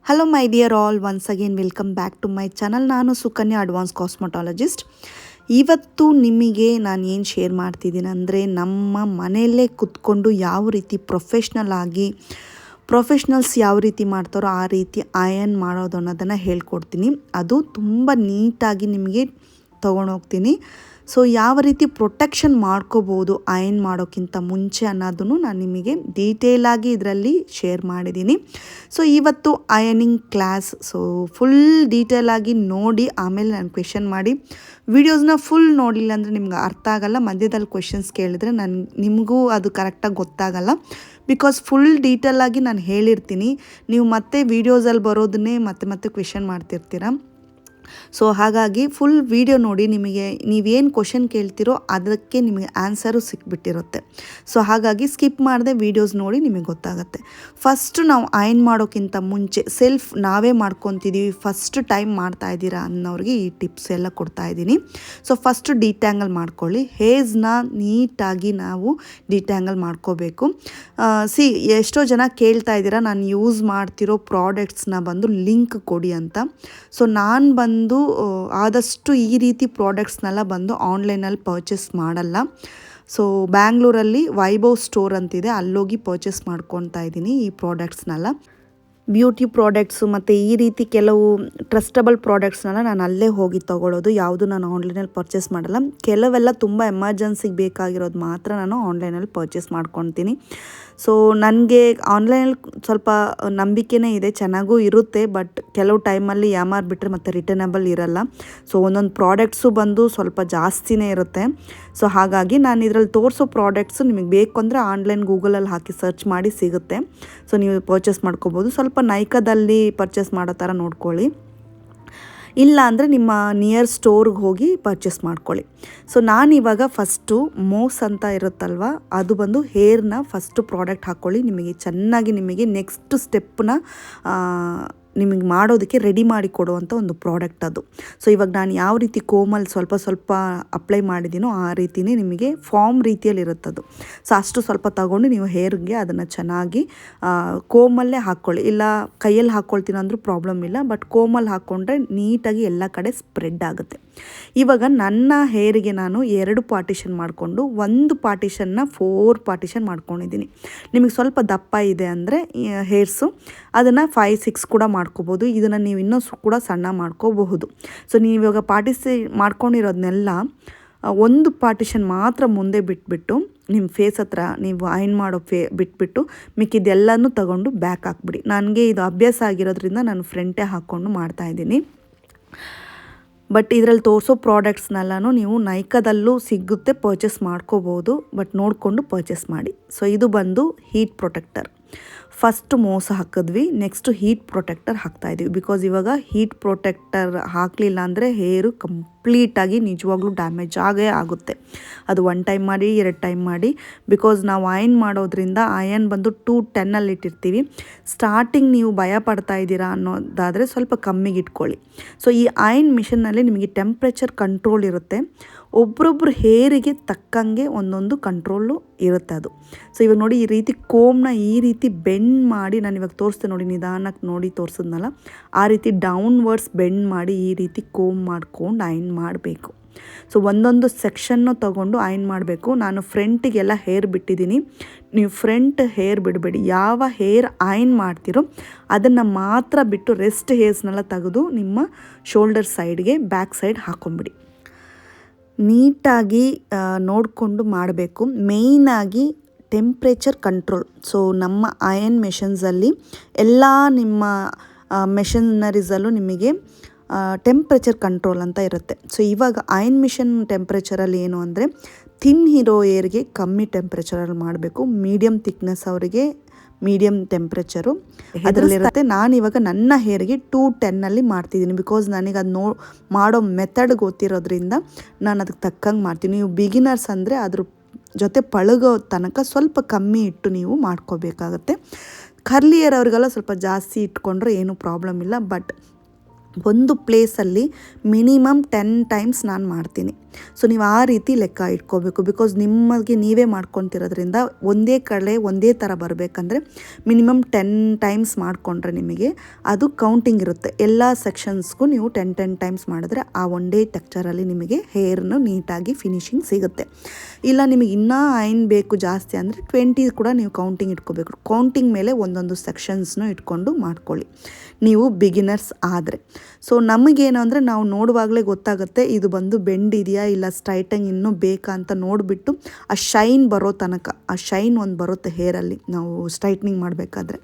Hello my dear all, once again welcome back to my channel. ನಾನು Sukanya, advance cosmetologist. ಇವತ್ತು ನಿಮಗೆ ನಾನು ಏನು ಶೇರ್ ಮಾಡ್ತಿದ್ದೀನಿ ಅಂದರೆ, ನಮ್ಮ ಮನೆಯಲ್ಲೇ ಕುತ್ಕೊಂಡು ಯಾವ ರೀತಿ ಪ್ರೊಫೆಷ್ನಲ್ಸ್ ಯಾವ ರೀತಿ ಮಾಡ್ತಾರೋ ಆ ರೀತಿ ಅಯರ್ನ್ ಮಾಡೋದು ಅನ್ನೋದನ್ನು ಹೇಳ್ಕೊಡ್ತೀನಿ. ಅದು ತುಂಬ ನೀಟಾಗಿ ನಿಮಗೆ ತೊಗೊಂಡೋಗ್ತೀನಿ. ಸೊ ಯಾವ ರೀತಿ ಪ್ರೊಟೆಕ್ಷನ್ ಮಾಡ್ಕೋಬೋದು ಅಯರ್ನ್ ಮಾಡೋಕ್ಕಿಂತ ಮುಂಚೆ ಅನ್ನೋದನ್ನು ನಾನು ನಿಮಗೆ ಡೀಟೇಲಾಗಿ ಇದರಲ್ಲಿ ಶೇರ್ ಮಾಡಿದ್ದೀನಿ. ಸೊ ಇವತ್ತು ಅಯರ್ನಿಂಗ್ ಕ್ಲಾಸ್. ಸೊ ಫುಲ್ ಡೀಟೇಲಾಗಿ ನೋಡಿ ಆಮೇಲೆ ನಾನು ಕ್ವೆಶನ್ ಮಾಡಿ. ವಿಡಿಯೋಸ್ನ ಫುಲ್ ನೋಡಿಲ್ಲ ಅಂದರೆ ನಿಮ್ಗೆ ಅರ್ಥ ಆಗಲ್ಲ. ಮಧ್ಯದಲ್ಲಿ ಕ್ವೆಶನ್ಸ್ ಕೇಳಿದ್ರೆ ನಿಮಗೂ ಅದು ಕರೆಕ್ಟಾಗಿ ಗೊತ್ತಾಗಲ್ಲ. ಬಿಕಾಸ್ ಫುಲ್ ಡೀಟೇಲಾಗಿ ನಾನು ಹೇಳಿರ್ತೀನಿ, ನೀವು ಮತ್ತೆ ವೀಡಿಯೋಸಲ್ಲಿ ಬರೋದನ್ನೇ ಮತ್ತೆ ಕ್ವೆಶನ್ ಮಾಡ್ತಿರ್ತೀರ. ಸೊ ಹಾಗಾಗಿ ಫುಲ್ ವಿಡಿಯೋ ನೋಡಿ, ನಿಮಗೆ ನೀವೇನು ಕ್ವಶನ್ ಕೇಳ್ತಿರೋ ಅದಕ್ಕೆ ನಿಮಗೆ ಆನ್ಸರು ಸಿಕ್ಬಿಟ್ಟಿರುತ್ತೆ. ಸೊ ಹಾಗಾಗಿ ಸ್ಕಿಪ್ ಮಾಡದೆ ವೀಡಿಯೋಸ್ ನೋಡಿ ನಿಮಗೆ ಗೊತ್ತಾಗುತ್ತೆ. ಫಸ್ಟು ನಾವು ಅಯರ್ನ್ ಮಾಡೋಕ್ಕಿಂತ ಮುಂಚೆ ನಾವೇ ಮಾಡ್ಕೊತಿದ್ದೀವಿ, ಫಸ್ಟ್ ಟೈಮ್ ಮಾಡ್ತಾ ಇದ್ದೀರಾ ಅನ್ನೋರಿಗೆ ಈ ಟಿಪ್ಸ್ ಎಲ್ಲ ಕೊಡ್ತಾ ಇದ್ದೀನಿ. ಸೊ ಫಸ್ಟು ಡಿಟ್ಯಾಂಗಲ್ ಮಾಡ್ಕೊಳ್ಳಿ. ಹೇರ್ಸ್ನ ನೀಟಾಗಿ ನಾವು ಡಿಟ್ಯಾಂಗಲ್ ಮಾಡ್ಕೋಬೇಕು. ಎಷ್ಟೋ ಜನ ಕೇಳ್ತಾ ಇದ್ದೀರಾ ನಾನು ಯೂಸ್ ಮಾಡ್ತಿರೋ ಪ್ರಾಡಕ್ಟ್ಸ್ನ ಬಂದು ಲಿಂಕ್ ಕೊಡಿ ಅಂತ. ಸೊ ನಾನು ಆದಷ್ಟು ಈ ರೀತಿ ಪ್ರಾಡಕ್ಟ್ಸ್ನೆಲ್ಲ ಆನ್ಲೈನಲ್ಲಿ ಪರ್ಚೇಸ್ ಮಾಡಲ್ಲ. ಸೊ ಬ್ಯಾಂಗ್ಳೂರಲ್ಲಿ ವೈಭವ್ ಸ್ಟೋರ್ ಅಂತಿದೆ, ಅಲ್ಲೋಗಿ ಪರ್ಚೇಸ್ ಮಾಡ್ಕೊತಾ ಇದ್ದೀನಿ ಈ ಪ್ರಾಡಕ್ಟ್ಸ್ನೆಲ್ಲ. ಬ್ಯೂಟಿ ಪ್ರಾಡಕ್ಟ್ಸು ಮತ್ತು ಈ ರೀತಿ ಕೆಲವು ಟ್ರಸ್ಟಬಲ್ ಪ್ರಾಡಕ್ಟ್ಸ್ನೆಲ್ಲ ನಾನು ಅಲ್ಲೇ ಹೋಗಿ ತೊಗೊಳ್ಳೋದು. ಯಾವುದು ನಾನು ಆನ್ಲೈನಲ್ಲಿ ಪರ್ಚೇಸ್ ಮಾಡಲ್ಲ. ಕೆಲವೆಲ್ಲ ತುಂಬ ಎಮರ್ಜೆನ್ಸಿಗೆ ಬೇಕಾಗಿರೋದು ಮಾತ್ರ ನಾನು ಆನ್ಲೈನಲ್ಲಿ ಪರ್ಚೇಸ್ ಮಾಡ್ಕೊತೀನಿ. ಸೊ ನನಗೆ ಆನ್ಲೈನಲ್ಲಿ ಸ್ವಲ್ಪ ನಂಬಿಕೆನೇ ಇದೆ, ಚೆನ್ನಾಗೂ ಇರುತ್ತೆ. ಬಟ್ ಕೆಲವು ಟೈಮಲ್ಲಿ ಯಾಮಾರ್ಬಿಟ್ರೆ ಮತ್ತು ರಿಟರ್ನಬಲ್ ಇರಲ್ಲ. ಸೊ ಒಂದೊಂದು ಪ್ರಾಡಕ್ಟ್ಸು ಸ್ವಲ್ಪ ಜಾಸ್ತಿನೇ ಇರುತ್ತೆ. ಸೊ ಹಾಗಾಗಿ ನಾನು ಇದರಲ್ಲಿ ತೋರಿಸೋ ಪ್ರಾಡಕ್ಟ್ಸು ನಿಮಗೆ ಬೇಕು ಅಂದರೆ ಆನ್ಲೈನ್ ಗೂಗಲಲ್ಲಿ ಹಾಕಿ ಸರ್ಚ್ ಮಾಡಿ ಸಿಗುತ್ತೆ. ಸೊ ನೀವು ಪರ್ಚೇಸ್ ಮಾಡ್ಕೋಬೋದು. ಸ್ವಲ್ಪ ನೈಕಾದಲ್ಲಿ ಪರ್ಚೇಸ್ ಮಾಡೋ ಥರ ನೋಡ್ಕೊಳ್ಳಿ, ಇಲ್ಲ ಅಂದರೆ ನಿಮ್ಮ ನಿಯರ್ ಸ್ಟೋರ್ಗೆ ಹೋಗಿ ಪರ್ಚೇಸ್ ಮಾಡ್ಕೊಳ್ಳಿ. ಸೊ ನಾನಿವಾಗ ಫಸ್ಟು ಮೋಸ್ ಅಂತ ಇರುತ್ತಲ್ವ, ಅದು ಹೇರ್ನ ಫಸ್ಟು ಪ್ರಾಡಕ್ಟ್ ಹಾಕ್ಕೊಳ್ಳಿ. ನಿಮಗೆ ನೆಕ್ಸ್ಟ್ ಸ್ಟೆಪ್ಪನ್ನ ನಿಮಗೆ ಮಾಡೋದಕ್ಕೆ ರೆಡಿ ಮಾಡಿ ಕೊಡುವಂಥ ಒಂದು ಪ್ರಾಡಕ್ಟ್ ಅದು. ಸೊ ಇವಾಗ ನಾನು ಯಾವ ರೀತಿ ಕೋಮಲ್ಲಿ ಸ್ವಲ್ಪ ಅಪ್ಲೈ ಮಾಡಿದ್ದೀನೋ ಆ ರೀತಿಯೇ ನಿಮಗೆ ಫಾರ್ಮ್ ರೀತಿಯಲ್ಲಿ ಇರುತ್ತದು. ಸೊ ಅಷ್ಟು ಸ್ವಲ್ಪ ತಗೊಂಡು ನೀವು ಹೇರ್ಗೆ ಅದನ್ನು ಚೆನ್ನಾಗಿ ಕೋಮಲ್ಲೇ ಹಾಕ್ಕೊಳ್ಳಿ. ಇಲ್ಲ ಕೈಯಲ್ಲಿ ಹಾಕ್ಕೊಳ್ತೀನಿ ಅಂದರೂ ಪ್ರಾಬ್ಲಮ್ ಇಲ್ಲ, ಬಟ್ ಕೋಮಲ್ಲಿ ಹಾಕ್ಕೊಂಡ್ರೆ ನೀಟಾಗಿ ಎಲ್ಲ ಕಡೆ ಸ್ಪ್ರೆಡ್ ಆಗುತ್ತೆ. ಇವಾಗ ನನ್ನ ಹೇರಿಗೆ ನಾನು 2 ಪಾರ್ಟಿಷನ್ ಮಾಡಿಕೊಂಡು 1 ಪಾರ್ಟಿಷನ್ನ 4 ಪಾರ್ಟಿಷನ್ ಮಾಡ್ಕೊಂಡಿದ್ದೀನಿ. ನಿಮಗೆ ಸ್ವಲ್ಪ ದಪ್ಪ ಇದೆ ಅಂದರೆ ಹೇರ್ಸು ಅದನ್ನು 5-6 ಕೂಡ ಮಾಡ್ಕೋಬೋದು. ಇದನ್ನು ನೀವು ಇನ್ನೂ ಕೂಡ ಸಣ್ಣ ಮಾಡ್ಕೋಬಹುದು. ಸೊ ನೀವು ಇವಾಗ ಮಾಡ್ಕೊಂಡಿರೋದನ್ನೆಲ್ಲ 1 ಪಾರ್ಟಿಷನ್ ಮಾತ್ರ ಮುಂದೆ ಬಿಟ್ಬಿಟ್ಟು ನಿಮ್ಮ ಫೇಸ್ ಹತ್ರ ನೀವು ಅಯರ್ನ್ ಮಾಡೋ ಬಿಟ್ಬಿಟ್ಟು ಮಿಕ್ಕಿದ್ದೆಲ್ಲನೂ ತಗೊಂಡು ಬ್ಯಾಕ್ ಹಾಕ್ಬಿಡಿ. ನನಗೆ ಇದು ಅಭ್ಯಾಸ ಆಗಿರೋದ್ರಿಂದ ನಾನು ಫ್ರಂಟೇ ಹಾಕ್ಕೊಂಡು ಮಾಡ್ತಾಯಿದ್ದೀನಿ. ಬಟ್ ಇದರಲ್ಲಿ ತೋರಿಸೋ ಪ್ರಾಡಕ್ಟ್ಸ್ನೆಲ್ಲನೂ ನೀವು ನೈಕಾದಲ್ಲೂ ಸಿಗುತ್ತೆ, ಪರ್ಚೇಸ್ ಮಾಡ್ಕೋಬೋದು. ಬಟ್ ನೋಡಿಕೊಂಡು ಪರ್ಚೇಸ್ ಮಾಡಿ. ಸೊ ಇದು ಹೀಟ್ ಪ್ರೊಟೆಕ್ಟರ್. ಫಸ್ಟ್ ಮೋಸ ಹಾಕಿದ್ವಿ, ನೆಕ್ಸ್ಟು ಹೀಟ್ ಪ್ರೊಟೆಕ್ಟರ್ ಹಾಕ್ತಾಯಿದ್ವಿ. ಬಿಕಾಸ್ ಇವಾಗ ಹೀಟ್ ಪ್ರೊಟೆಕ್ಟರ್ ಹಾಕಲಿಲ್ಲ ಅಂದರೆ ಹೇರು ಕಂಪ್ಲೀಟಾಗಿ ನಿಜವಾಗ್ಲೂ ಡ್ಯಾಮೇಜ್ ಆಗೇ ಆಗುತ್ತೆ. ಅದು 1 ಟೈಮ್ ಮಾಡಿ 2 ಟೈಮ್ ಮಾಡಿ. ಬಿಕಾಸ್ ನಾವು ಅಯರ್ನ್ ಮಾಡೋದ್ರಿಂದ ಅಯರ್ನ್ 210 ಇಟ್ಟಿರ್ತೀವಿ. ಸ್ಟಾರ್ಟಿಂಗ್ ನೀವು ಭಯ ಪಡ್ತಾ ಇದ್ದೀರಾ ಅನ್ನೋದಾದರೆ ಸ್ವಲ್ಪ ಕಮ್ಮಿಗೆ ಇಟ್ಕೊಳ್ಳಿ. ಸೊ ಈ ಅಯರ್ನ್ ಮಿಷನ್ನಲ್ಲಿ ನಿಮಗೆ ಟೆಂಪ್ರೇಚರ್ ಕಂಟ್ರೋಲ್ ಇರುತ್ತೆ. ಒಬ್ರೊಬ್ರು ಹೇರಿಗೆ ತಕ್ಕಂಗೆ ಒಂದೊಂದು ಕಂಟ್ರೋಲು ಇರುತ್ತೆ ಅದು. ಸೊ ಇವಾಗ ನೋಡಿ, ಈ ರೀತಿ ಕೋಮ್ನ ಈ ರೀತಿ ಬೆಂಡ್ ಮಾಡಿ, ನಾನು ಇವಾಗ ತೋರಿಸ್ತೆ ನೋಡಿ, ನಿಧಾನಕ್ಕೆ ನೋಡಿ ತೋರಿಸಿದ್ನಲ್ಲ, ಆ ರೀತಿ ಡೌನ್ವರ್ಡ್ಸ್ ಬೆಂಡ್ ಮಾಡಿ ಈ ರೀತಿ ಕೋಮ್ ಮಾಡ್ಕೊಂಡು ಅಯರ್ನ್ ಮಾಡಬೇಕು. ಸೊ ಒಂದೊಂದು ಸೆಕ್ಷನ್ನು ತೊಗೊಂಡು ಅಯರ್ನ್ ಮಾಡಬೇಕು. ನಾನು ಫ್ರಂಟಿಗೆಲ್ಲ ಹೇರ್ ಬಿಟ್ಟಿದ್ದೀನಿ. ನೀವು ಫ್ರಂಟ್ ಹೇರ್ ಬಿಡಬೇಡಿ. ಯಾವ ಹೇರ್ ಅಯರ್ನ್ ಮಾಡ್ತೀರೋ ಅದನ್ನು ಮಾತ್ರ ಬಿಟ್ಟು ರೆಸ್ಟ್ ಹೇರ್ಸ್ನೆಲ್ಲ ತೆಗೆದು ನಿಮ್ಮ ಶೋಲ್ಡರ್ ಸೈಡ್ಗೆ ಬ್ಯಾಕ್ ಸೈಡ್ ಹಾಕೊಂಬಿಡಿ. ನೀಟಾಗಿ ನೋಡಿಕೊಂಡು ಮಾಡಬೇಕು. ಮೇಯ್ನಾಗಿ ಟೆಂಪ್ರೇಚರ್ ಕಂಟ್ರೋಲ್. ಸೊ ನಮ್ಮ ಅಯರ್ನ್ ಮೆಷನ್ಸಲ್ಲಿ ಎಲ್ಲ ನಿಮ್ಮ ಮೆಷನರೀಸಲ್ಲೂ ನಿಮಗೆ ಟೆಂಪ್ರೇಚರ್ ಕಂಟ್ರೋಲ್ ಅಂತ ಇರುತ್ತೆ. ಸೊ ಇವಾಗ ಅಯರ್ನ್ ಮಿಷನ್ ಟೆಂಪ್ರೇಚರಲ್ಲಿ ಏನು ಅಂದರೆ, ಥಿನ್ ಹೀರೋ ಏರ್ಗೆ ಕಮ್ಮಿ ಟೆಂಪ್ರೇಚರಲ್ಲಿ ಮಾಡಬೇಕು, ಮೀಡಿಯಮ್ ಥಿಕ್ನೆಸ್ ಅವರಿಗೆ ಮೀಡಿಯಮ್ ಟೆಂಪ್ರೇಚರು ಅದರಲ್ಲಿರುತ್ತೆ. ನಾನಿವಾಗ ನನ್ನ ಹೇರ್ಗೆ 210 ಮಾಡ್ತಿದ್ದೀನಿ. ಬಿಕಾಸ್ ನನಗೆ ಅದು ಮಾಡೋ ಮೆಥಡ್ ಗೊತ್ತಿರೋದ್ರಿಂದ ನಾನು ಅದಕ್ಕೆ ತಕ್ಕಂಗೆ ಮಾಡ್ತೀನಿ. ನೀವು ಬಿಗಿನರ್ಸ್ ಅಂದರೆ ಅದ್ರ ಜೊತೆ ಪಳಗೋ ತನಕ ಸ್ವಲ್ಪ ಕಮ್ಮಿ ಇಟ್ಟು ನೀವು ಮಾಡ್ಕೋಬೇಕಾಗತ್ತೆ. ಕರ್ಲಿ ಹೇರ್ ಅವ್ರಿಗೆಲ್ಲ ಸ್ವಲ್ಪ ಜಾಸ್ತಿ ಇಟ್ಕೊಂಡ್ರೆ ಏನೂ ಪ್ರಾಬ್ಲಮ್ ಇಲ್ಲ. ಬಟ್ ಒಂದು ಪ್ಲೇಸಲ್ಲಿ ಮಿನಿಮಮ್ 10 ಟೈಮ್ಸ್ ನಾನು ಮಾಡ್ತೀನಿ. ಸೊ ನೀವು ಆ ರೀತಿ ಲೆಕ್ಕ ಇಟ್ಕೋಬೇಕು. ಬಿಕಾಸ್ ನಿಮಗೆ ನೀವೇ ಮಾಡ್ಕೊತಿರೋದ್ರಿಂದ ಒಂದೇ ಥರ ಬರಬೇಕಂದ್ರೆ ಮಿನಿಮಮ್ 10 ಟೈಮ್ಸ್ ಮಾಡಿಕೊಂಡ್ರೆ ನಿಮಗೆ ಅದು ಕೌಂಟಿಂಗ್ ಇರುತ್ತೆ. ಎಲ್ಲ ಸೆಕ್ಷನ್ಸ್ಗೂ ನೀವು 10 ಟೈಮ್ಸ್ ಮಾಡಿದ್ರೆ ಆ ಒಂದೇ ಟೆಕ್ಚರಲ್ಲಿ ನಿಮಗೆ ಹೇರ್ನು ನೀಟಾಗಿ ಫಿನಿಶಿಂಗ್ ಸಿಗುತ್ತೆ. ಇಲ್ಲ ನಿಮಗೆ ಇನ್ನೂ ಐನ್ ಬೇಕು ಜಾಸ್ತಿ ಅಂದರೆ 20 ಕೂಡ ನೀವು ಕೌಂಟಿಂಗ್ ಇಟ್ಕೋಬೇಕು. ಕೌಂಟಿಂಗ್ ಮೇಲೆ ಒಂದೊಂದು ಸೆಕ್ಷನ್ಸ್ನು ಇಟ್ಕೊಂಡು ಮಾಡ್ಕೊಳ್ಳಿ ನೀವು ಬಿಗಿನರ್ಸ್ ಆದರೆ. ಸೊ ನಮಗೇನು ಅಂದರೆ ನಾವು ನೋಡುವಾಗಲೇ ಗೊತ್ತಾಗುತ್ತೆ ಇದು ಬಂದು ಬೆಂಡ್ ಇದೆಯಾ ಇಲ್ಲ ಸ್ಟ್ರೈಟಂಗ್ ಇನ್ನೂ ಬೇಕಾ ಅಂತ ನೋಡಿಬಿಟ್ಟು ಆ ಶೈನ್ ಬರೋ ತನಕ, ಆ ಶೈನ್ ಒಂದು ಬರುತ್ತೆ ಹೇರಲ್ಲಿ ನಾವು ಸ್ಟ್ರೈಟ್ನಿಂಗ್ ಮಾಡಬೇಕಾದ್ರೆ,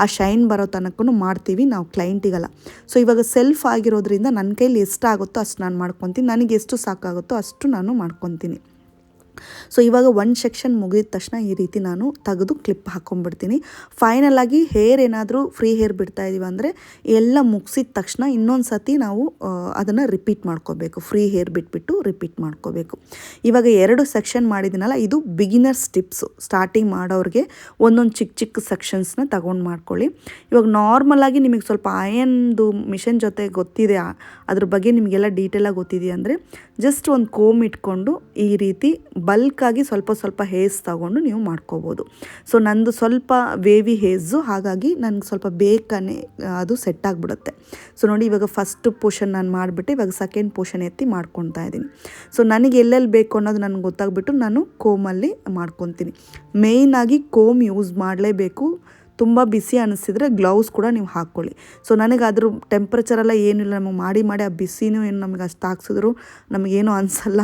ಆ ಶೈನ್ ಬರೋ ತನಕನೂ ಮಾಡ್ತೀವಿ ನಾವು ಕ್ಲೈಂಟಿಗಲ್ಲ. ಸೊ ಇವಾಗ ಸೆಲ್ಫ್ ಆಗಿರೋದ್ರಿಂದ ನನ್ನ ಕೈಲಿ ಎಷ್ಟಾಗುತ್ತೋ ಅಷ್ಟು ನಾನು ಮಾಡ್ಕೊತೀನಿ, ನನಗೆ ಎಷ್ಟು ಸಾಕಾಗುತ್ತೋ ಅಷ್ಟು ನಾನು ಮಾಡ್ಕೊತೀನಿ. ಸೊ ಇವಾಗ ಒಂದು ಸೆಕ್ಷನ್ ಮುಗಿದ ತಕ್ಷಣ ಈ ರೀತಿ ನಾನು ತೆಗೆದು ಕ್ಲಿಪ್ ಹಾಕ್ಕೊಂಡ್ಬಿಡ್ತೀನಿ. ಫೈನಲಾಗಿ ಹೇರ್ ಏನಾದರೂ ಫ್ರೀ ಹೇರ್ ಬಿಡ್ತಾ ಇದ್ದೀವಿ ಅಂದರೆ ಎಲ್ಲ ಮುಗಿಸಿದ ತಕ್ಷಣ ಇನ್ನೊಂದು ಸತಿ ನಾವು ಅದನ್ನು ರಿಪೀಟ್ ಮಾಡ್ಕೋಬೇಕು. ಫ್ರೀ ಹೇರ್ ಬಿಟ್ಬಿಟ್ಟು ರಿಪೀಟ್ ಮಾಡ್ಕೋಬೇಕು. ಇವಾಗ 2 ಸೆಕ್ಷನ್ ಮಾಡಿದ್ದೀನಲ್ಲ, ಇದು ಬಿಗಿನರ್ಸ್ ಟಿಪ್ಸು. ಸ್ಟಾರ್ಟಿಂಗ್ ಮಾಡೋರಿಗೆ ಒಂದೊಂದು ಚಿಕ್ಕ ಸೆಕ್ಷನ್ಸ್ನ ತಗೊಂಡು ಮಾಡ್ಕೊಳ್ಳಿ. ಇವಾಗ ನಾರ್ಮಲಾಗಿ ನಿಮಗೆ ಸ್ವಲ್ಪ ಅಯನ್ದು ಮಿಷನ್ ಜೊತೆ ಗೊತ್ತಿದೆ, ಅದ್ರ ಬಗ್ಗೆ ನಿಮಗೆಲ್ಲ ಡೀಟೇಲಾಗಿ ಗೊತ್ತಿದೆಯಾ ಅಂದರೆ ಜಸ್ಟ್ ಒಂದು ಕೋಮ್ ಇಟ್ಕೊಂಡು ಈ ರೀತಿ ಬಲ್ಕಾಗಿ ಸ್ವಲ್ಪ ಹೇರ್ಸ್ ತಗೊಂಡು ನೀವು ಮಾಡ್ಕೋಬೋದು. ಸೊ ನಂದು ಸ್ವಲ್ಪ ವೇವಿ ಹೇರ್ಸು, ಹಾಗಾಗಿ ನನಗೆ ಸ್ವಲ್ಪ ಬೇಕನೇ ಅದು ಸೆಟ್ ಆಗಿಬಿಡುತ್ತೆ. ಸೊ ನೋಡಿ ಇವಾಗ ಫಸ್ಟ್ ಪೋರ್ಷನ್ ನಾನು ಮಾಡಿಬಿಟ್ಟು ಇವಾಗ ಸೆಕೆಂಡ್ ಪೋರ್ಷನ್ ಎತ್ತಿ ಮಾಡ್ಕೊತಾ ಇದ್ದೀನಿ. ಸೊ ನನಗೆ ಎಲ್ಲೆಲ್ಲಿ ಬೇಕು ಅನ್ನೋದು ನನಗೆ ಗೊತ್ತಾಗ್ಬಿಟ್ಟು ನಾನು ಕೋಮಲ್ಲಿ ಮಾಡ್ಕೊತೀನಿ. ಮೇಯ್ನಾಗಿ ಕೋಮ್ ಯೂಸ್ ಮಾಡಲೇಬೇಕು. ತುಂಬ ಬಿಸಿ ಅನ್ನಿಸಿದ್ರೆ ಗ್ಲೌಸ್ ಕೂಡ ನೀವು ಹಾಕ್ಕೊಳ್ಳಿ. ಸೊ ನನಗೆ ಅದ್ರ ಟೆಂಪ್ರೇಚರೆಲ್ಲ ಏನಿಲ್ಲ, ನಮಗೆ ಮಾಡಿ ಆ ಬಿಸಿನೂ ಏನು ನಮಗೆ ಅಷ್ಟು ಹಾಕ್ಸಿದ್ರು ನಮಗೇನು ಅನಿಸಲ್ಲ.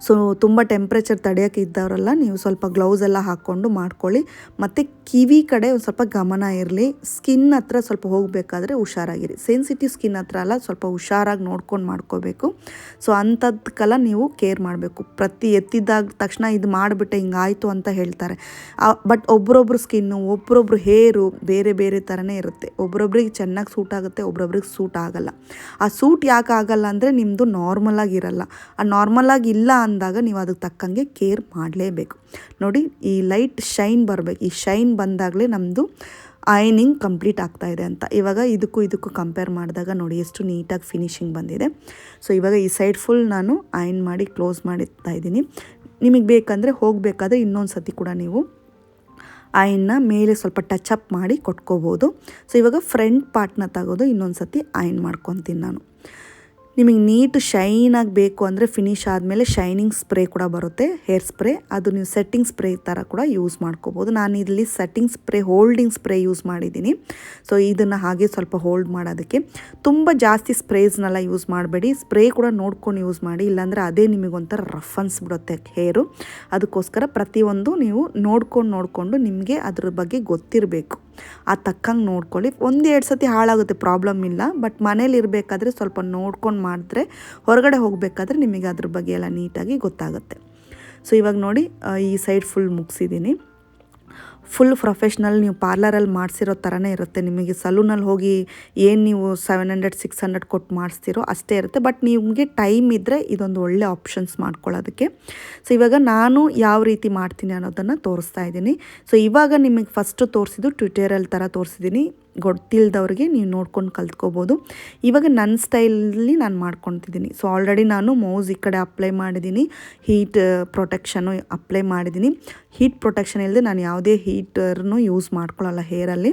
ಸೊ ತುಂಬ ಟೆಂಪ್ರೇಚರ್ ತಡೆಯೋಕ್ಕೆ ಇದ್ದವರೆಲ್ಲ ನೀವು ಸ್ವಲ್ಪ ಗ್ಲೌಸ್ ಎಲ್ಲ ಹಾಕ್ಕೊಂಡು ಮಾಡ್ಕೊಳ್ಳಿ. ಮತ್ತು ಕಿವಿ ಕಡೆ ಒಂದು ಸ್ವಲ್ಪ ಗಮನ ಇರಲಿ. ಸ್ಕಿನ್ ಹತ್ರ ಸ್ವಲ್ಪ ಹೋಗಬೇಕಾದ್ರೆ ಹುಷಾರಾಗಿರಿ. ಸೆನ್ಸಿಟಿವ್ ಸ್ಕಿನ್ ಹತ್ರ ಎಲ್ಲ ಸ್ವಲ್ಪ ಹುಷಾರಾಗಿ ನೋಡ್ಕೊಂಡು ಮಾಡ್ಕೋಬೇಕು. ಸೊ ಅಂಥದ್ದಕ್ಕೆಲ್ಲ ನೀವು ಕೇರ್ ಮಾಡಬೇಕು. ಪ್ರತಿ ಎತ್ತಿದಾಗ ತಕ್ಷಣ ಇದು ಮಾಡಿಬಿಟ್ಟೆ ಹಿಂಗಾಯಿತು ಅಂತ ಹೇಳ್ತಾರೆ. ಬಟ್ ಒಬ್ರೊಬ್ರು ಸ್ಕಿನ್ನು, ಒಬ್ರೊಬ್ರು ಹೇರು ಬೇರೆ ಥರನೇ ಇರುತ್ತೆ. ಒಬ್ರೊಬ್ರಿಗೆ ಚೆನ್ನಾಗಿ ಸೂಟ್ ಆಗುತ್ತೆ, ಒಬ್ರೊಬ್ರಿಗೆ ಸೂಟ್ ಆಗಲ್ಲ. ಆ ಸೂಟ್ ಯಾಕೆ ಆಗಲ್ಲ ಅಂದರೆ ನಿಮ್ಮದು ನಾರ್ಮಲಾಗಿರಲ್ಲ. ಆ ನಾರ್ಮಲಾಗಿ ಇಲ್ಲ ಅಂದಾಗ ನೀವು ಅದಕ್ಕೆ ತಕ್ಕಂಗೆ ಕೇರ್ ಮಾಡಲೇಬೇಕು. ನೋಡಿ ಈ ಲೈಟ್ ಶೈನ್ ಬರಬೇಕು. ಈ ಶೈನ್ ಬಂದಾಗಲೇ ನಮ್ಮದು ಐನಿಂಗ್ ಕಂಪ್ಲೀಟ್ ಆಗ್ತಾ ಇದೆ ಅಂತ. ಇವಾಗ ಇದಕ್ಕೂ ಕಂಪೇರ್ ಮಾಡಿದಾಗ ನೋಡಿ ಎಷ್ಟು ನೀಟಾಗಿ ಫಿನಿಶಿಂಗ್ ಬಂದಿದೆ. ಸೊ ಇವಾಗ ಈ ಸೈಡ್ ಫುಲ್ ನಾನು ಐನ್ ಮಾಡಿ ಕ್ಲೋಸ್ ಮಾಡಿರ್ತಾ ಇದ್ದೀನಿ. ನಿಮಗೆ ಬೇಕಂದರೆ ಹೋಗಬೇಕಾದ್ರೆ ಇನ್ನೊಂದು ಸತಿ ಕೂಡ ನೀವು ಐನ್ನ ಮೇಲೆ ಸ್ವಲ್ಪ ಟಚ್ ಅಪ್ ಮಾಡಿ ಕೊಟ್ಕೋಬೋದು. ಸೊ ಇವಾಗ ಫ್ರಂಟ್ ಪಾರ್ಟ್ನ ತೆಗೆದು ಇನ್ನೊಂದು ಸತಿ ಐನ್ ಮಾಡ್ಕೊತೀನಿ ನಾನು. ನಿಮಗೆ ನೀಟ್ ಶೈನಾಗಿ ಬೇಕು ಅಂದರೆ ಫಿನಿಶ್ ಆದಮೇಲೆ ಶೈನಿಂಗ್ ಸ್ಪ್ರೇ ಕೂಡ ಬರುತ್ತೆ, ಹೇರ್ ಸ್ಪ್ರೇ. ಅದು ನೀವು ಸೆಟ್ಟಿಂಗ್ ಸ್ಪ್ರೇ ಥರ ಕೂಡ ಯೂಸ್ ಮಾಡ್ಕೋಬೋದು. ನಾನು ಇಲ್ಲಿ setting spray, holding spray use ಮಾಡಿದ್ದೀನಿ. ಸೊ ಇದನ್ನು ಹಾಗೆ ಸ್ವಲ್ಪ ಹೋಲ್ಡ್ ಮಾಡೋದಕ್ಕೆ. ತುಂಬ ಜಾಸ್ತಿ ಸ್ಪ್ರೇಸ್ನೆಲ್ಲ ಯೂಸ್ ಮಾಡಬೇಡಿ. ಸ್ಪ್ರೇ ಕೂಡ ನೋಡ್ಕೊಂಡು ಯೂಸ್ ಮಾಡಿ, ಇಲ್ಲಾಂದರೆ ಅದೇ ನಿಮಗೊಂಥರ ರಫ್ ಅನಿಸ್ಬಿಡುತ್ತೆ ಹೇರು. ಅದಕ್ಕೋಸ್ಕರ ಪ್ರತಿಯೊಂದು ನೀವು ನೋಡ್ಕೊಂಡು ನಿಮಗೆ ಅದ್ರ ಬಗ್ಗೆ ಗೊತ್ತಿರಬೇಕು. ಆ ತಕ್ಕಂಗೆ ನೋಡ್ಕೊಳ್ಳಿ. 1-2 ಸತಿ ಹಾಳಾಗುತ್ತೆ, ಪ್ರಾಬ್ಲಮ್ ಇಲ್ಲ. ಬಟ್ ಮನೇಲಿ ಇರಬೇಕಾದ್ರೆ ಸ್ವಲ್ಪ ನೋಡ್ಕೊಂಡು ಮಾಡಿದ್ರೆ ಹೊರಗಡೆ ಹೋಗಬೇಕಾದ್ರೆ ನಿಮಗೆ ಅದ್ರ ಬಗ್ಗೆ ಎಲ್ಲ ನೀಟಾಗಿ ಗೊತ್ತಾಗುತ್ತೆ. ಸೊ ಇವಾಗ ನೋಡಿ ಈ ಸೈಡ್ ಫುಲ್ ಮುಗಿಸಿದ್ದೀನಿ. ಫುಲ್ ಪ್ರೊಫೆಷ್ನಲ್ ನೀವು ಪಾರ್ಲರಲ್ಲಿ ಮಾಡಿಸಿರೋ ಥರನೇ ಇರುತ್ತೆ. ನಿಮಗೆ ಸಲೂನಲ್ಲಿ ಹೋಗಿ ಏನು ನೀವು 700-600 ಕೊಟ್ಟು ಮಾಡಿಸ್ತೀರೋ ಅಷ್ಟೇ ಇರುತ್ತೆ. ಬಟ್ ನಿಮಗೆ ಟೈಮ್ ಇದ್ದರೆ ಇದೊಂದು ಒಳ್ಳೆ ಆಪ್ಷನ್ಸ್ ಮಾಡ್ಕೊಳ್ಳೋದಕ್ಕೆ. ಸೊ ಇವಾಗ ನಾನು ಯಾವ ರೀತಿ ಮಾಡ್ತೀನಿ ಅನ್ನೋದನ್ನು ತೋರಿಸ್ತಾ ಇದ್ದೀನಿ. ಸೊ ಇವಾಗ ನಿಮಗೆ ಫಸ್ಟು ತೋರಿಸಿದ್ದು ಟ್ಯುಟೋರಿಯಲ್ ಥರ ತೋರಿಸಿದ್ದೀನಿ. ಗೊತ್ತಿಲ್ಲದವ್ರಿಗೆ ನೀವು ನೋಡ್ಕೊಂಡು ಕಲ್ತ್ಕೋಬೋದು. ಇವಾಗ ನನ್ನ ಸ್ಟೈಲಲ್ಲಿ ನಾನು ಮಾಡ್ಕೊತಿದ್ದೀನಿ. ಸೊ ಆಲ್ರೆಡಿ ನಾನು ಮೌಸ್ ಈ ಕಡೆ ಅಪ್ಲೈ ಮಾಡಿದ್ದೀನಿ, ಹೀಟ್ ಪ್ರೊಟೆಕ್ಷನು ಅಪ್ಲೈ ಮಾಡಿದ್ದೀನಿ. ಹೀಟ್ ಪ್ರೊಟೆಕ್ಷನ್ ಇಲ್ಲದೆ ನಾನು ಯಾವುದೇ ಹೀಟರ್ನು ಯೂಸ್ ಮಾಡ್ಕೊಳ್ಳಲ್ಲ ಹೇರಲ್ಲಿ.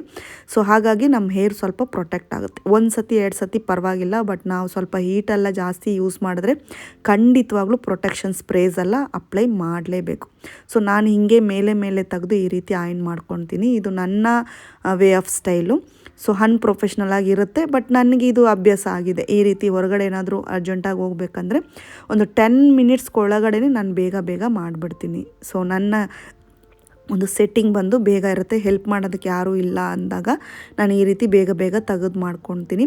ಸೊ ಹಾಗಾಗಿ ನಮ್ಮ ಹೇರ್ ಸ್ವಲ್ಪ ಪ್ರೊಟೆಕ್ಟ್ ಆಗುತ್ತೆ. 1 ಸತಿ 2 ಸತಿ ಪರವಾಗಿಲ್ಲ. ಬಟ್ ನಾವು ಸ್ವಲ್ಪ ಹೀಟೆಲ್ಲ ಜಾಸ್ತಿ ಯೂಸ್ ಮಾಡಿದ್ರೆ ಖಂಡಿತವಾಗ್ಲೂ ಪ್ರೊಟೆಕ್ಷನ್ ಸ್ಪ್ರೇಸ್ ಎಲ್ಲ ಅಪ್ಲೈ ಮಾಡಲೇಬೇಕು. ಸೊ ನಾನು ಹೀಗೆ ಮೇಲೆ ತೆಗೆದು ಈ ರೀತಿ ಐನ್ ಮಾಡ್ಕೊತೀನಿ. ಇದು ನನ್ನ ವೇ ಆಫ್ ಸ್ಟೈಲು. ಸೊ ಅನ್ಪ್ರೊಫೆಷ್ನಲ್ ಆಗಿರುತ್ತೆ. ಬಟ್ ನನಗೆ ಇದು ಅಭ್ಯಾಸ ಆಗಿದೆ. ಈ ರೀತಿ ಹೊರಗಡೆ ಏನಾದರೂ ಅರ್ಜೆಂಟಾಗಿ ಹೋಗ್ಬೇಕಂದ್ರೆ ಒಂದು 10 ಮಿನಿಟ್ಸ್ಗೊಳಗಡೆ ನಾನು ಬೇಗ ಮಾಡಿಬಿಡ್ತೀನಿ. ಸೊ ನನ್ನ ಒಂದು ಸೆಟ್ಟಿಂಗ್ ಬಂದು ಬೇಗ ಇರುತ್ತೆ. ಹೆಲ್ಪ್ ಮಾಡೋದಕ್ಕೆ ಯಾರೂ ಇಲ್ಲ ಅಂದಾಗ ನಾನು ಈ ರೀತಿ ಬೇಗ ತೆಗೆದು ಮಾಡ್ಕೊತೀನಿ.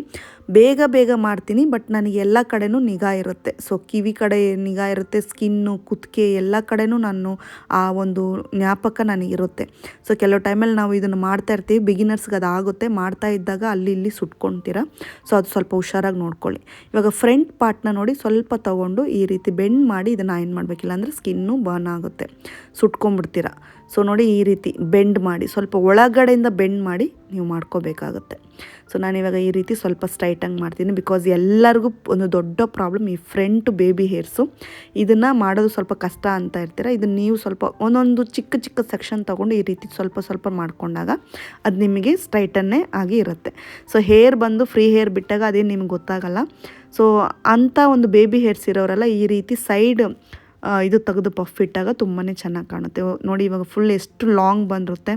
ಬೇಗ ಮಾಡ್ತೀನಿ. ಬಟ್ ನನಗೆ ಎಲ್ಲ ಕಡೆನೂ ನಿಗಾ ಇರುತ್ತೆ. ಸೊ ಕಿವಿ ಕಡೆ ನಿಗಾ ಇರುತ್ತೆ, ಸ್ಕಿನ್ನು, ಕುತ್ತಿಗೆ ಎಲ್ಲ ಕಡೆನೂ ನಾನು ಆ ಒಂದು ಜ್ಞಾಪಕ ನನಗಿರುತ್ತೆ. ಸೊ ಕೆಲವು ಟೈಮಲ್ಲಿ ನಾವು ಇದನ್ನು ಮಾಡ್ತಾ ಇರ್ತೀವಿ, ಬಿಗಿನರ್ಸ್ಗೆ ಅದಾಗುತ್ತೆ. ಮಾಡ್ತಾ ಇದ್ದಾಗ ಅಲ್ಲಿ ಸುಟ್ಕೊತೀರ. ಸೊ ಅದು ಸ್ವಲ್ಪ ಹುಷಾರಾಗಿ ನೋಡ್ಕೊಳ್ಳಿ. ಇವಾಗ ಫ್ರಂಟ್ ಪಾರ್ಟ್ನ ನೋಡಿ ಸ್ವಲ್ಪ ತೊಗೊಂಡು ಈ ರೀತಿ ಬೆಂಡ್ ಮಾಡಿ ಇದನ್ನು ಐನ್ ಮಾಡಬೇಕಿಲ್ಲ ಅಂದರೆ ಸ್ಕಿನ್ನು ಬರ್ನ್ ಆಗುತ್ತೆ, ಸುಟ್ಕೊಂಡ್ಬಿಡ್ತೀರ. ಸೊ ನೋಡಿ ಈ ರೀತಿ ಬೆಂಡ್ ಮಾಡಿ, ಸ್ವಲ್ಪ ಒಳಗಡೆಯಿಂದ ಬೆಂಡ್ ಮಾಡಿ ನೀವು ಮಾಡ್ಕೋಬೇಕಾಗುತ್ತೆ. ಸೊ ನಾನಿವಾಗ ಈ ರೀತಿ ಸ್ವಲ್ಪ ಸ್ಟ್ರೈಟಾಗಿ ಮಾಡ್ತೀನಿ, ಬಿಕಾಸ್ ಎಲ್ಲರಿಗೂ ಒಂದು ದೊಡ್ಡ ಪ್ರಾಬ್ಲಮ್ ಈ ಫ್ರಂಟ್ ಬೇಬಿ ಹೇರ್ಸು. ಇದನ್ನು ಮಾಡೋದು ಸ್ವಲ್ಪ ಕಷ್ಟ ಅಂತ ಇರ್ತೀರ. ಇದನ್ನು ನೀವು ಸ್ವಲ್ಪ ಒಂದೊಂದು ಚಿಕ್ಕ ಚಿಕ್ಕ ಸೆಕ್ಷನ್ ತೊಗೊಂಡು ಈ ರೀತಿ ಸ್ವಲ್ಪ ಸ್ವಲ್ಪ ಮಾಡ್ಕೊಂಡಾಗ ಅದು ನಿಮಗೆ ಸ್ಟ್ರೈಟನ್ನೇ ಆಗಿ ಇರುತ್ತೆ. ಸೊ ಹೇರ್ ಬಂದು ಫ್ರೀ ಹೇರ್ ಬಿಟ್ಟಾಗ ಅದೇನು ನಿಮ್ಗೆ ಗೊತ್ತಾಗಲ್ಲ. ಸೊ ಅಂಥ ಒಂದು ಬೇಬಿ ಹೇರ್ಸ್ ಇರೋರೆಲ್ಲ ಈ ರೀತಿ ಸೈಡ್ ಇದು ತೆಗೆದು ಪಫ್ ಇಟ್ಟಾಗ ತುಂಬಾ ಚೆನ್ನಾಗಿ ಕಾಣುತ್ತೆ. ನೋಡಿ ಇವಾಗ ಫುಲ್ ಎಷ್ಟು ಲಾಂಗ್ ಬಂದಿರುತ್ತೆ.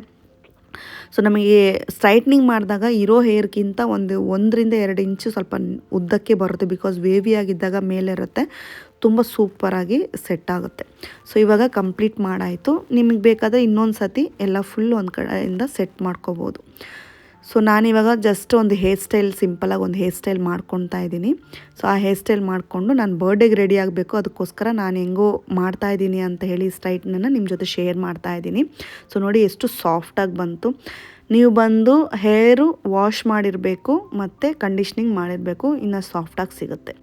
ಸೊ ನಮಗೆ ಸ್ಟ್ರೈಟ್ನಿಂಗ್ ಮಾಡಿದಾಗ ಇರೋ ಹೇರ್ಗಿಂತ 1-2 ಇಂಚು ಸ್ವಲ್ಪ ಉದ್ದಕ್ಕೆ ಬರುತ್ತೆ, ಬಿಕಾಸ್ ವೇವಿಯಾಗಿದ್ದಾಗ ಮೇಲೆ ಇರುತ್ತೆ, ತುಂಬ ಸೂಪರಾಗಿ ಸೆಟ್ ಆಗುತ್ತೆ. ಸೊ ಇವಾಗ ಕಂಪ್ಲೀಟ್ ಮಾಡಾಯಿತು. ನಿಮಗೆ ಬೇಕಾದರೆ ಇನ್ನೊಂದು ಸತಿ ಎಲ್ಲ ಫುಲ್ ಒಂದು ಕಡೆಯಿಂದ ಸೆಟ್ ಮಾಡ್ಕೋಬೋದು. ಸೊ ನಾನಿವಾಗ ಜಸ್ಟ್ ಒಂದು ಹೇರ್ ಸ್ಟೈಲ್, ಸಿಂಪಲಾಗಿ ಒಂದು ಹೇರ್ ಸ್ಟೈಲ್ ಮಾಡ್ಕೊತಾ ಇದ್ದೀನಿ. ಸೊ ಆ ಹೇರ್ ಸ್ಟೈಲ್ ಮಾಡಿಕೊಂಡು ನಾನು ಬರ್ಡೇಗೆ ರೆಡಿ ಆಗಬೇಕು, ಅದಕ್ಕೋಸ್ಕರ ನಾನು ಹೆಂಗೋ ಮಾಡ್ತಾಯಿದ್ದೀನಿ ಅಂತ ಹೇಳಿ ಸ್ಟ್ರೈಟ್ನನ್ನು ನಿಮ್ಮ ಜೊತೆ ಶೇರ್ ಮಾಡ್ತಾಯಿದ್ದೀನಿ. ಸೊ ನೋಡಿ ಎಷ್ಟು ಸಾಫ್ಟಾಗಿ ಬಂತು. ನೀವು ಬಂದು ಹೇರು ವಾಶ್ ಮಾಡಿರಬೇಕು ಮತ್ತು ಕಂಡೀಷ್ನಿಂಗ್ ಮಾಡಿರಬೇಕು, ಇನ್ನು ಸಾಫ್ಟಾಗಿ ಸಿಗುತ್ತೆ.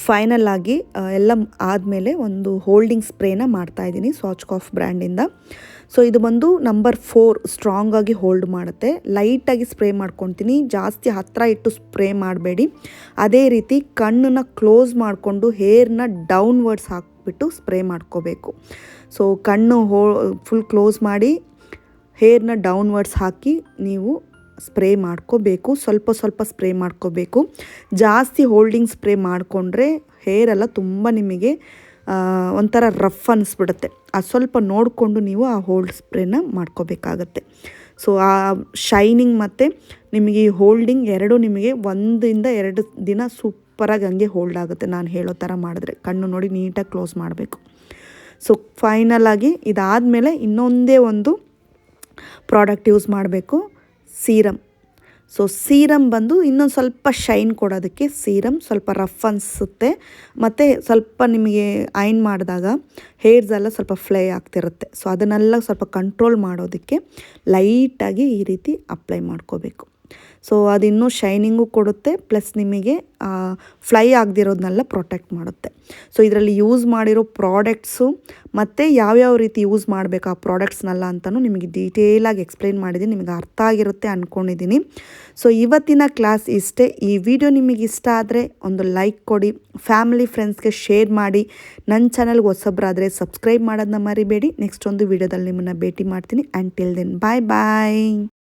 ಫೈನಲ್ ಆಗಿ ಎಲ್ಲ ಆದಮೇಲೆ ಒಂದು ಹೋಲ್ಡಿಂಗ್ ಸ್ಪ್ರೇನ ಮಾಡ್ತಾಯಿದ್ದೀನಿ ಸ್ವಾಚ್ಕಾಫ್ ಬ್ರ್ಯಾಂಡಿಂದ. ಸೊ ಇದು ಬಂದು ನಂಬರ್ 4 ಸ್ಟ್ರಾಂಗಾಗಿ ಹೋಲ್ಡ್ ಮಾಡುತ್ತೆ. ಲೈಟಾಗಿ ಸ್ಪ್ರೇ ಮಾಡ್ಕೊತೀನಿ, ಜಾಸ್ತಿ ಹತ್ತಿರ ಇಟ್ಟು ಸ್ಪ್ರೇ ಮಾಡಬೇಡಿ. ಅದೇ ರೀತಿ ಕಣ್ಣನ್ನು ಕ್ಲೋಸ್ ಮಾಡಿಕೊಂಡು ಹೇರ್ನ ಡೌನ್ವರ್ಡ್ಸ್ ಹಾಕಿಬಿಟ್ಟು ಸ್ಪ್ರೇ ಮಾಡ್ಕೋಬೇಕು. ಸೊ ಕಣ್ಣು ಫುಲ್ ಕ್ಲೋಸ್ ಮಾಡಿ ಹೇರ್ನ ಡೌನ್ವರ್ಡ್ಸ್ ಹಾಕಿ ನೀವು ಸ್ಪ್ರೇ ಮಾಡ್ಕೋಬೇಕು. ಸ್ವಲ್ಪ ಸ್ವಲ್ಪ ಸ್ಪ್ರೇ ಮಾಡ್ಕೋಬೇಕು. ಜಾಸ್ತಿ ಹೋಲ್ಡಿಂಗ್ ಸ್ಪ್ರೇ ಮಾಡಿಕೊಂಡ್ರೆ ಹೇರೆಲ್ಲ ತುಂಬ ನಿಮಗೆ ಒಂಥರ ರಫ್ ಅನ್ನಿಸ್ಬಿಡುತ್ತೆ. ಅದು ಸ್ವಲ್ಪ ನೋಡಿಕೊಂಡು ನೀವು ಆ ಹೋಲ್ಡ್ ಸ್ಪ್ರೇನ ಮಾಡ್ಕೋಬೇಕಾಗತ್ತೆ. ಸೊ ಆ ಶೈನಿಂಗ್ ಮತ್ತು ನಿಮಗೆ ಈ ಹೋಲ್ಡಿಂಗ್ ಎರಡೂ ನಿಮಗೆ 1-2 ದಿನ ಸೂಪರಾಗಿ ಹಂಗೆ ಹೋಲ್ಡ್ ಆಗುತ್ತೆ. ನಾನು ಹೇಳೋ ಥರ ಮಾಡಿದ್ರೆ ಕಣ್ಣು ನೋಡಿ ನೀಟಾಗಿ ಕ್ಲೋಸ್ ಮಾಡಬೇಕು. ಸೊ ಫೈನಲಾಗಿ ಇದಾದಮೇಲೆ ಇನ್ನೊಂದೇ ಒಂದು ಪ್ರಾಡಕ್ಟ್ ಯೂಸ್ ಮಾಡಬೇಕು, ಸೀರಮ್. ಸೊ ಸೀರಮ್ ಬಂದು ಇನ್ನೊಂದು ಸ್ವಲ್ಪ ಶೈನ್ ಕೊಡೋದಕ್ಕೆ ಸೀರಮ್ ಸ್ವಲ್ಪ ರಫ್ ಅನಿಸುತ್ತೆ, ಮತ್ತು ಸ್ವಲ್ಪ ನಿಮಗೆ ಐನ್ ಮಾಡಿದಾಗ ಹೇರ್ಸ್ ಎಲ್ಲ ಸ್ವಲ್ಪ ಫ್ಲೈ ಆಗ್ತಿರುತ್ತೆ. ಸೊ ಅದನ್ನೆಲ್ಲ ಸ್ವಲ್ಪ ಕಂಟ್ರೋಲ್ ಮಾಡೋದಕ್ಕೆ ಲೈಟಾಗಿ ಈ ರೀತಿ ಅಪ್ಲೈ ಮಾಡ್ಕೋಬೇಕು. ಸೊ ಅದಿನ್ನೂ ಶೈನಿಂಗು ಕೊಡುತ್ತೆ, ಪ್ಲಸ್ ನಿಮಗೆ ಫ್ಲೈ ಆಗದಿರೋದನ್ನೆಲ್ಲ ಪ್ರೊಟೆಕ್ಟ್ ಮಾಡುತ್ತೆ. ಸೊ ಇದರಲ್ಲಿ ಯೂಸ್ ಮಾಡಿರೋ ಪ್ರಾಡಕ್ಟ್ಸು ಮತ್ತು ಯಾವ್ಯಾವ ರೀತಿ ಯೂಸ್ ಮಾಡಬೇಕು ಆ ಪ್ರಾಡಕ್ಟ್ಸ್ನೆಲ್ಲ ಅಂತಲೂ ನಿಮಗೆ ಡೀಟೇಲಾಗಿ ಎಕ್ಸ್ಪ್ಲೈನ್ ಮಾಡಿದ್ದೀನಿ, ನಿಮಗೆ ಅರ್ಥ ಆಗಿರುತ್ತೆ ಅಂದ್ಕೊಂಡಿದ್ದೀನಿ. ಸೊ ಇವತ್ತಿನ ಕ್ಲಾಸ್ ಇಷ್ಟೇ. ಈ ವಿಡಿಯೋ ನಿಮಗೆ ಇಷ್ಟ ಆದರೆ ಒಂದು ಲೈಕ್ ಕೊಡಿ, ಫ್ಯಾಮಿಲಿ ಫ್ರೆಂಡ್ಸ್ಗೆ ಶೇರ್ ಮಾಡಿ, ನನ್ನ ಚಾನಲ್ಗೆ ಹೊಸಬ್ರಾದರೆ ಸಬ್ಸ್ಕ್ರೈಬ್ ಮಾಡೋದನ್ನ ಮರಿಬೇಡಿ. ನೆಕ್ಸ್ಟ್ ಒಂದು ವಿಡಿಯೋದಲ್ಲಿ ನಿಮ್ಮನ್ನು ಭೇಟಿ ಮಾಡ್ತೀನಿ. And till then bye bye.